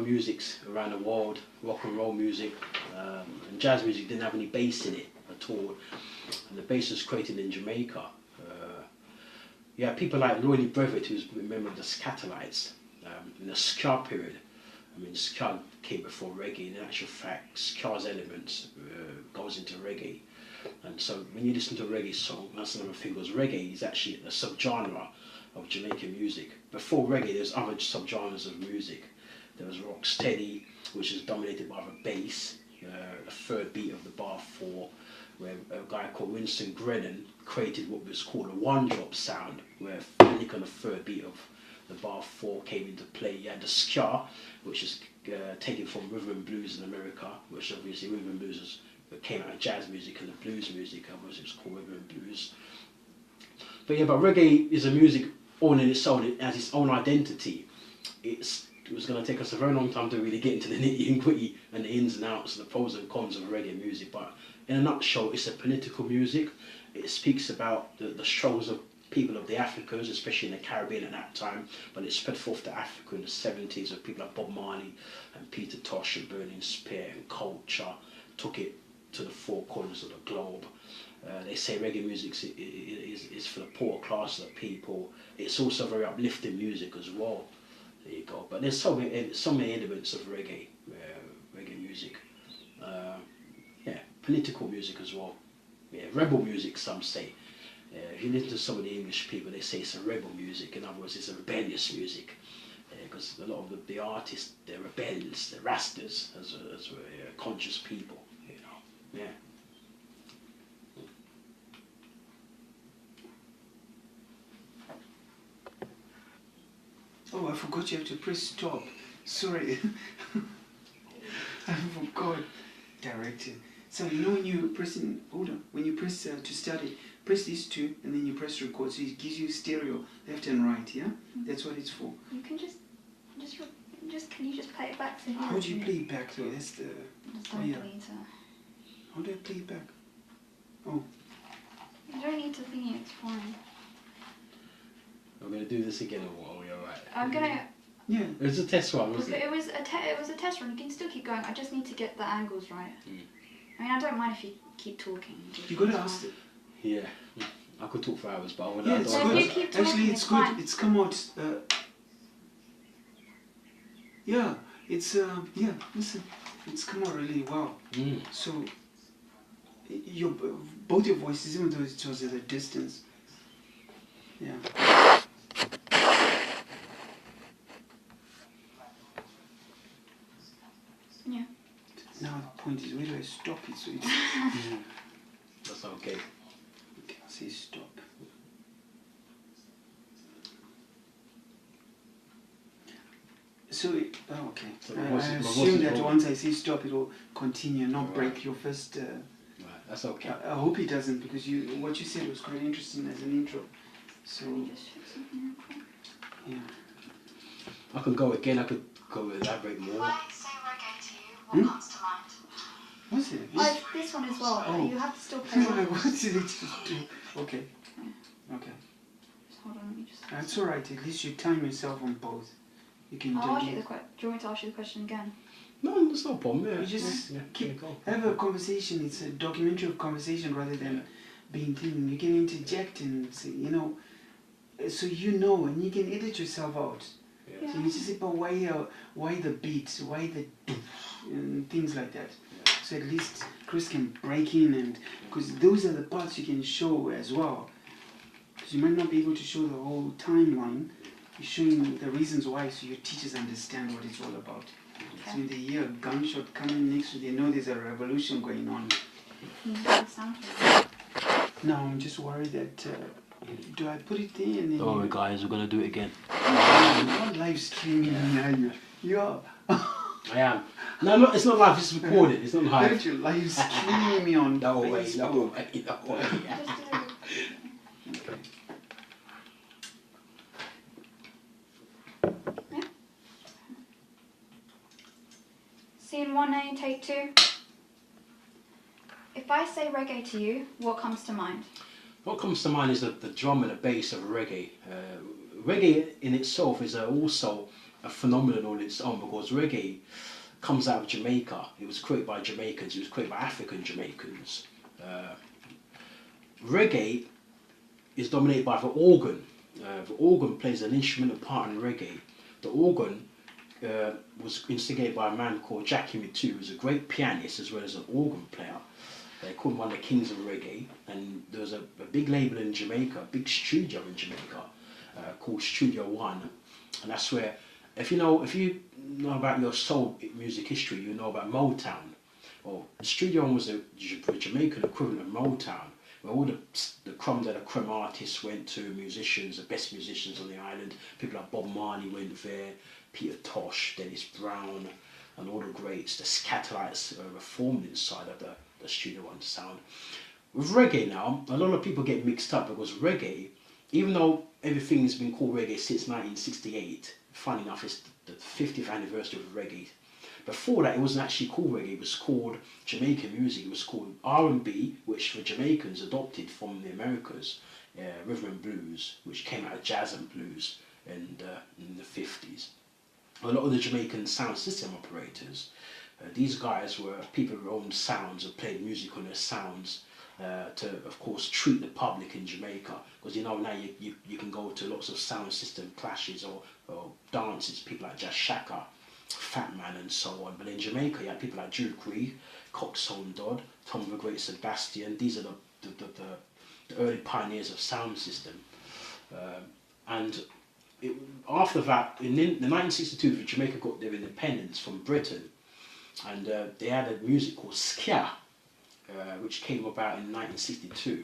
musics around the world, rock and roll music, and jazz music didn't have any bass in it at all. And the bass was created in Jamaica. You had people like Lloyd Brevet, who's a member of the Scatolites, in the ska period. I mean, ska came before reggae. In actual fact, ska's elements goes into reggae. And so when you listen to a reggae song, that's another thing, because reggae is actually a subgenre of Jamaican music. Before reggae, there's other subgenres of music. There was rocksteady, which is dominated by the bass, the third beat of the bar 4, where a guy called Winston Grennan created what was called a one-drop sound, where a lick on the third beat of the bar 4 came into play. You had the ska, which is taken from rhythm and blues in America, which obviously rhythm and blues came out of jazz music and the blues music, otherwise it was called rhythm and blues. But yeah, but reggae is a music all in its own, it has its own identity. It was going to take us a very long time to really get into the nitty and gritty and the ins and outs, the pros and cons of reggae music, but in a nutshell, it's a political music. It speaks about the struggles of people of the Africans, especially in the Caribbean at that time, but it spread forth to Africa in the 70s with people like Bob Marley and Peter Tosh and Burning Spear, and culture took it to the four corners of the globe. They say reggae music is for the poor class of people. It's also very uplifting music as well. There you go. But there's so many elements of reggae music. Yeah, political music as well. Yeah, rebel music, some say. If you listen to some of the English people, they say it's a rebel music. In other words, it's a rebellious music. Because a lot of the artists, they're rebellious, they're rastas, as conscious people. You know, yeah. Oh, I forgot you have to press stop. Sorry. I forgot. Directed. So you know when you press in, hold on, when you press to start it, press these two and then you press record, so it gives you stereo, left and right, yeah? That's what it's for. You can just can you just play it back to him? How do you play it back though? That's the, oh yeah. How do I play it back? Oh. You don't need to think it's fine. I'm going to do this again or are we alright? I'm going to... Yeah. It was a test one, wasn't it? It was a test run. You can still keep going. I just need to get the angles right. I mean, I don't mind if you keep talking. You got to ask it. Yeah. I could talk for hours, but I want to... it's good. Actually, it's good. Fine. It's come out... yeah, it's... yeah, listen. It's come out really well. So, both your voices, even though it was at a distance. Yeah. Yeah. Now the point is, where do I stop it so it's... That's okay. Okay, I'll say stop. So, okay. So I assume that once I say stop, it will continue, not break your first... Right, that's okay. I hope it doesn't, because what you said was quite interesting as an intro. So, yeah. I can go again, I could go elaborate more. If I say reggae to you, what comes to mind? What's it? This one as well. Oh. You have to still play it. What did it just do? Okay. Okay. Hold on, let me just... That's alright, at least you time yourself on both. You can I'll ask you the question. Do you want me to ask you the question again? No, there's no problem. Yeah, you just keep have a conversation. It's a documentary of conversation rather than being thinking. You can interject and say, you know, so you know, and you can edit yourself out. Yeah. So you just say, but why the beats, why the and things like that. Yeah. So at least Chris can break in, and because those are the parts you can show as well. Because you might not be able to show the whole timeline. You're showing the reasons why, so your teachers understand what it's all about. Okay. So when they hear a gunshot coming next to them, they know there's a revolution going on. No, I'm just worried that, do I put it there and then... Don't worry guys, we're going to do it again. You're not live streaming, are you? You are. I am. No, it's not live, it's recorded, it's not live. Don't you live streaming me on no way, Facebook? no way. Scene 1A, take 2. If I say reggae to you, what comes to mind? What comes to mind is the drum and the bass of reggae. Reggae in itself is also a phenomenon on its own, because reggae comes out of Jamaica. It was created by Jamaicans. It was created by African Jamaicans. Reggae is dominated by the organ. The organ plays an instrumental part in reggae. The organ was instigated by a man called Jackie Mittoo, who was a great pianist as well as an organ player. They called him one of the kings of reggae. And there was a big label in Jamaica, a big studio in Jamaica, called Studio One, and that's where, if you know about your soul music history, you know about Motown. Well, Studio One was the Jamaican equivalent of Motown, where all the creme de la creme artists went to, musicians, the best musicians on the island. People like Bob Marley went there, Peter Tosh, Dennis Brown, and all the greats. The Scatolites were formed inside of the Studio One sound. With reggae now, a lot of people get mixed up, because reggae, even though everything's been called reggae since 1968, funny enough, it's the 50th anniversary of reggae. Before that, it wasn't actually called reggae. It was called Jamaican music. It was called R&B, which the Jamaicans adopted from the Americas, rhythm and blues, which came out of jazz and blues in the 50s. A lot of the Jamaican sound system operators, these guys were people who owned sounds and played music on their sounds to, of course, treat the public in Jamaica. Because now you can go to lots of sound system clashes or dances, people like Jazz Shaka, Fat Man and so on. But in Jamaica you had people like Duke Reed, Coxsone Dodd, Tom the Great Sebastian. These are the early pioneers of sound system. After that, in the 1962, Jamaica got their independence from Britain, and they had a music called ska, which came about in 1962.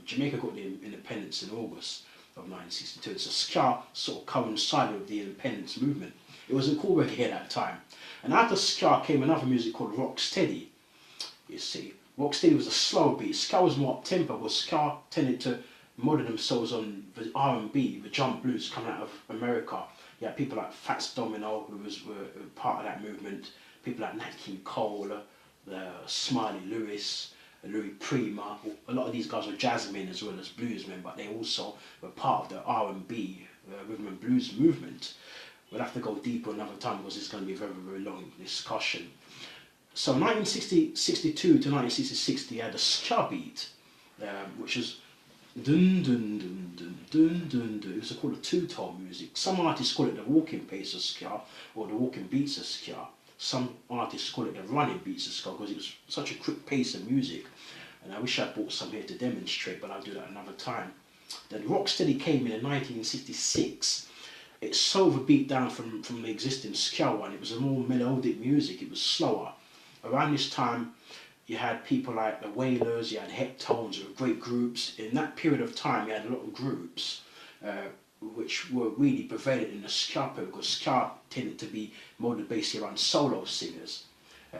Jamaica got their independence in August of 1962. So ska sort of coincided with the independence movement. It wasn't called reggae at that time. And after ska came another music called rocksteady. You see, rocksteady was a slow beat. Ska was more up tempo, but ska tended to model themselves on the R&B, the jump blues coming out of America. You had people like Fats Domino, who were part of that movement. People like Nat King Cole, Smiley Lewis, Louis Prima. A lot of these guys were jazzmen as well as bluesmen, but they also were part of the R&B rhythm and blues movement. We'll have to go deeper another time, because it's going to be a very, very long discussion. So 1962 to 1966, they had a ska beat, which was dun dun dun dun dun dun dun. It was called a two-tone music. Some artists call it the walking pace of ska, or the walking beats of ska. Some artists call it the running beats of ska, because it was such a quick pace of music. And I wish I brought some here to demonstrate, but I'll do that another time. Then rocksteady came in 1966. It slowed the beat down from the existing ska one. It was a more melodic music. It was slower. Around this time, you had people like the Wailers, you had Heptones, who were great groups. In that period of time, you had a lot of groups which were really prevalent in the ska period, because ska tended to be modeled basically around solo singers.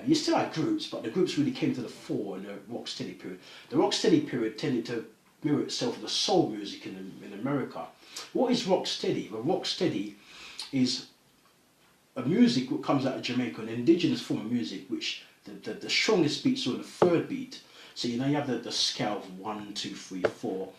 You still had groups, but the groups really came to the fore in the rocksteady period. The rocksteady period tended to mirror itself with the soul music in America. What is rocksteady? Well, rocksteady is a music that comes out of Jamaica, an indigenous form of music, which the strongest beats are the third beat. So you have the scale of 1, 2, 3, 4.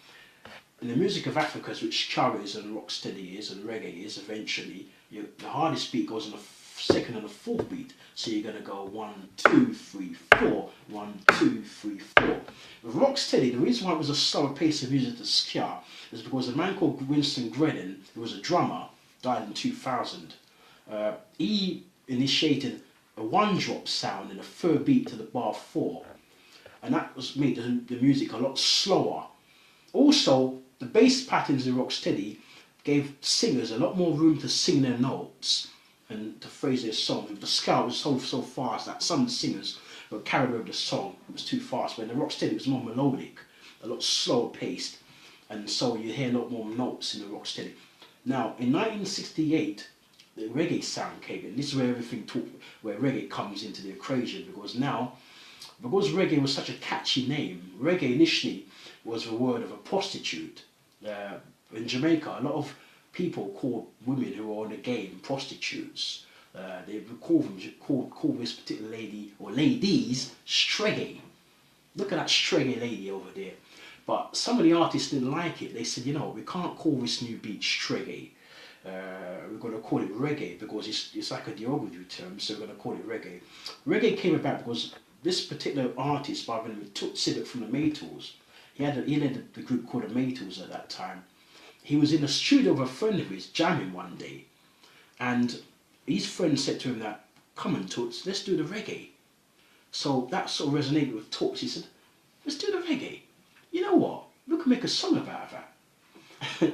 In the music of Africa, which ska is and rocksteady is and reggae is, eventually the hardest beat goes on the second and the fourth beat. So you're going to go 1, 2, 3, 4, 1, 2, 3, 4. With rocksteady, the reason why it was a slower pace of music to ska is because a man called Winston Greddon, who was a drummer, died in 2000. He initiated a one-drop sound in the third beat to the bar 4, and that made the music a lot slower. Also, the bass patterns in rocksteady gave singers a lot more room to sing their notes and to phrase their songs. The ska was so fast that some of the singers were carried over the song. It was too fast. When the rocksteady was more melodic, a lot slower paced, and so you hear a lot more notes in the rocksteady. Now, in 1968, the reggae sound came in. This is where where reggae comes into the equation, because reggae was such a catchy name. Reggae initially was the word of a prostitute. In Jamaica, a lot of people called women who were on the game prostitutes. They would call this particular lady, or ladies, streggy. Look at that streggy lady over there. But some of the artists didn't like it. They said, we can't call this new beat streggy. we're going to call it reggae because it's like a derogatory term, so we're going to call it reggae. Reggae came about because this particular artist, by the name of Toots Sibbett from the Maytals, he led the group called the Maytals at that time. He was in the studio with a friend of his jamming one day, and his friend said to him that, "Come on, Toots, let's do the reggae." So that sort of resonated with Toots. He said, "Let's do the reggae. You know what? We can make a song about that."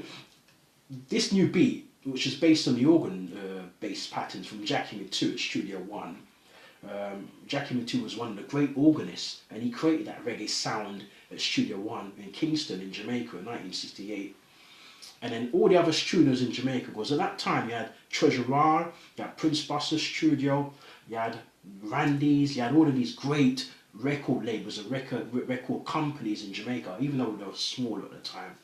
This new beat, which is based on the organ-based patterns from Jackie Mittoo at Studio One. Jackie Mittoo was one of the great organists, and he created that reggae sound at Studio One in Kingston in Jamaica in 1968. And then all the other studios in Jamaica, because at that time you had Treasurer, you had Prince Buster's studio, you had Randy's, you had all of these great record labels and record companies in Jamaica, even though they were small at the time.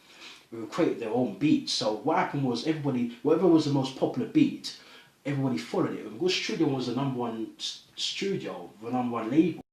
They would create their own beats. So what happened was everybody, whatever was the most popular beat, everybody followed it. And because Studio was the number one studio, the number one label,